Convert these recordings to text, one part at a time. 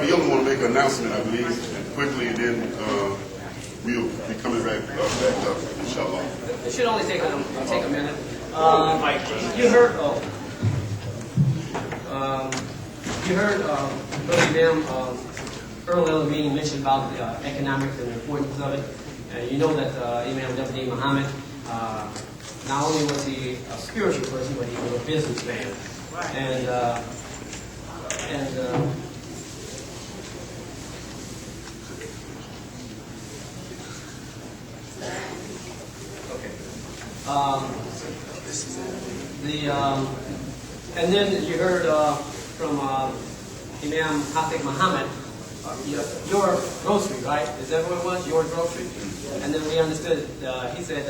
Bill want to make an announcement, I believe, quickly, and then we'll be coming back up, inshallah. It should only take a minute. You heard, Brother Imam earlier in the meeting mentioned about the economics and the importance of it. You know that Imam Deen Mohammed, not only was he a spiritual person, but he was a businessman. Right. And and then you heard from Imam Muhammad, your grocery, right? Is that what it was? Your grocery? And then we understood, he said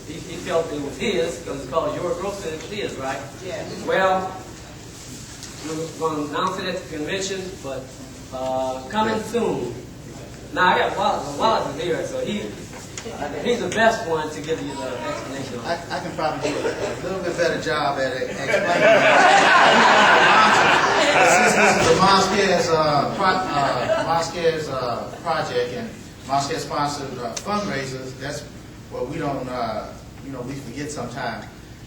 he felt it was his because it's called your grocery, it was his, right? Yeah. Well, we're going to announce it at the convention, but coming soon. Now, I got Wallace is here, so he's the best one to give you the explanation. I can probably do a little bit better job at explaining that. Since this is the Mosquez project and Mosquez sponsored fundraisers, that's what we don't, we forget sometimes.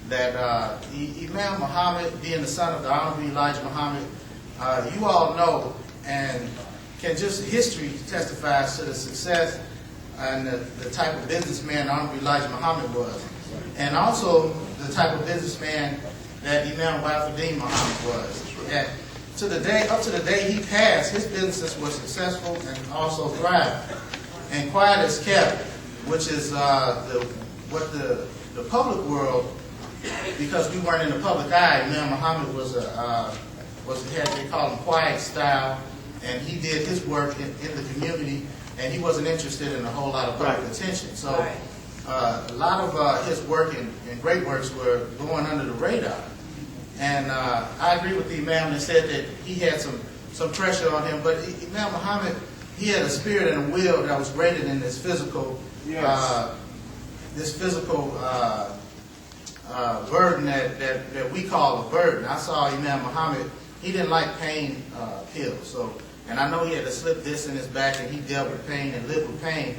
That Imam Muhammad, being the son of the Honorable Elijah Muhammad, you all know, and can just history testifies to the success and the type of businessman Honorable Elijah Muhammad was, and also the type of businessman that Imam Deen Mohammed was. And up to the day he passed, his businesses were successful and also thrived. And quiet as kept, which is what the public world, because we weren't in the public eye, Imam Muhammad they call him quiet style, and he did his work in the community, and he wasn't interested in a whole lot of public attention. So a lot of his work and great works were going under the radar. And I agree with the Imam that said that he had some pressure on him, but Imam Muhammad, he had a spirit and a will that was greater than this physical burden that we call a burden. I saw Imam Muhammad, he didn't like pain pills. And I know he had to slip this in his back, and he dealt with pain and lived with pain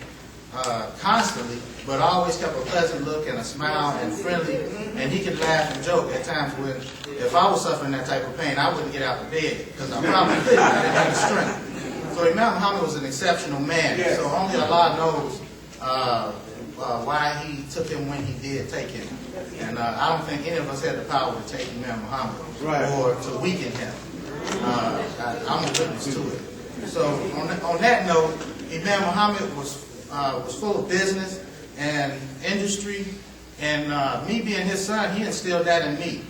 constantly, but always kept a pleasant look and a smile and friendly, and he could laugh and joke at times when, if I was suffering that type of pain, I wouldn't get out of bed, because I probably couldn't, I didn't have the strength. So Imam Muhammad was an exceptional man, so only Allah knows why he took him when he did take him. And I don't think any of us had the power to take Imam Muhammad or to weaken him. I'm a witness to it. So on that note, Imam Muhammad was full of business and industry, and me being his son, he instilled that in me.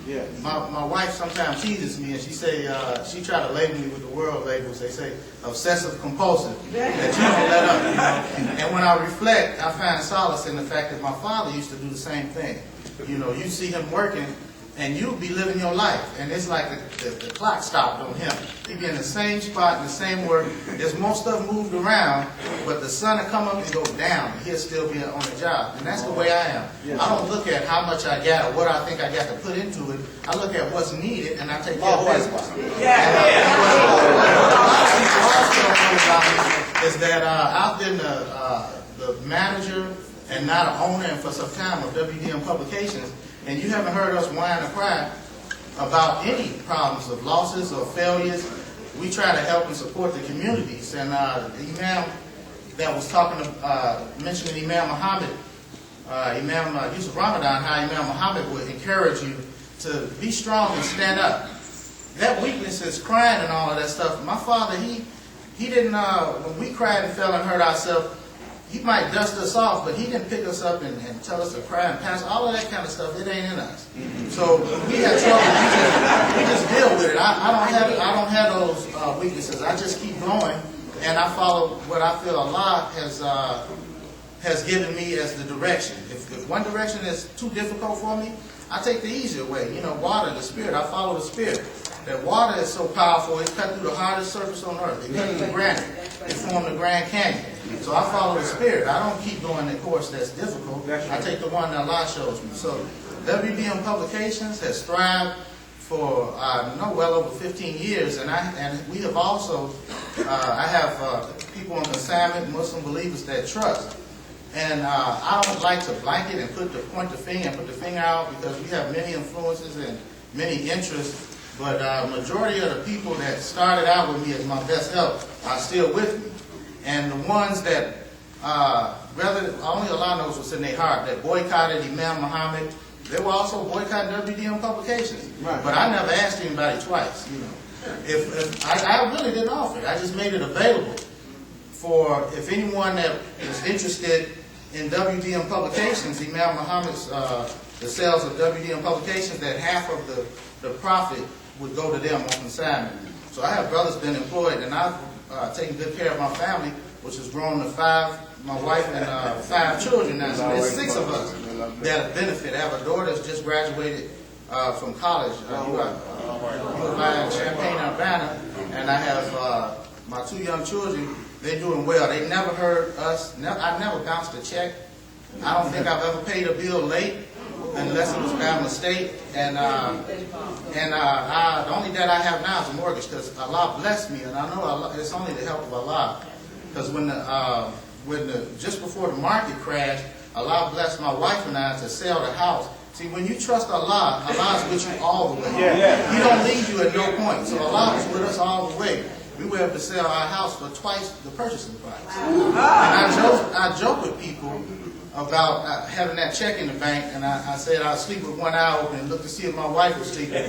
My wife sometimes teases me, and she try to label me with the world labels. They say obsessive compulsive, that you don't let up. And when I reflect, I find solace in the fact that my father used to do the same thing. You see him working, and you'll be living your life, and it's like the clock stopped on him. He'd be in the same spot, in the same work. There's more stuff moved around, but the sun will come up and go down, and he'll still be on the job. And that's the way I am. I don't look at how much I got or what I think I got to put into it. I look at what's needed, and I take care of business. What a lot of people also don't know about me is that I've been the manager and not an owner, and for some time, of WDM Publications. And you haven't heard us whine or cry about any problems of losses or failures. We try to help and support the communities. And the Imam that was mentioning Imam Muhammad, Imam Yusuf Ramadan, how Imam Muhammad would encourage you to be strong and stand up. That weakness is crying and all of that stuff. My father, he didn't, when we cried and fell and hurt ourselves, he might dust us off, but he didn't pick us up and tell us to cry and pass. All of that kind of stuff, it ain't in us. So when we have trouble, we just deal with it. I don't have those weaknesses. I just keep going, and I follow what I feel Allah has given me as the direction. If one direction is too difficult for me, I take the easier way. Water, the Spirit. I follow the Spirit. That water is so powerful, it cut through the hardest surface on earth. It cut through granite. It formed the Grand Canyon. So I follow the Spirit. I don't keep going the course that's difficult. I take the one that Allah shows me. So WDM Publications has thrived for well over 15 years, and we have also I have people on consignment, Muslim believers that trust, and I don't like to blanket and point the finger out, because we have many influences and many interests. But majority of the people that started out with me as my best help are still with me, and the ones that only Allah knows what's in their heart, that boycotted Imam Muhammad, they were also boycotting WDM publications. Right. But I never asked anybody twice. You know, if I really didn't offer it, I just made it available for if anyone that is interested in WDM publications, Imam Muhammad's the sales of WDM publications, that half of the profit would go to them on consignment. So I have brothers been employed, and I've taken good care of my family, which has grown to 5, my wife and 5 children now. So there's 6 of us that benefit. I have a daughter that's just graduated from college. Champaign-Urbana, and I have my 2 young children. They're doing well. They never heard us. I never bounced a check. I don't think I've ever paid a bill late, unless it was by mistake. And the only debt I have now is a mortgage, because Allah blessed me, and I know Allah, it's only the help of Allah. Because just before the market crashed, Allah blessed my wife and I to sell the house. See, when you trust Allah, Allah is with you all the way. He don't leave you at no point. So Allah is with us all the way. We were able to sell our house for twice the purchasing price. And I joke with people about having that check in the bank, and I said I'll sleep with one eye open and look to see if my wife was sleeping.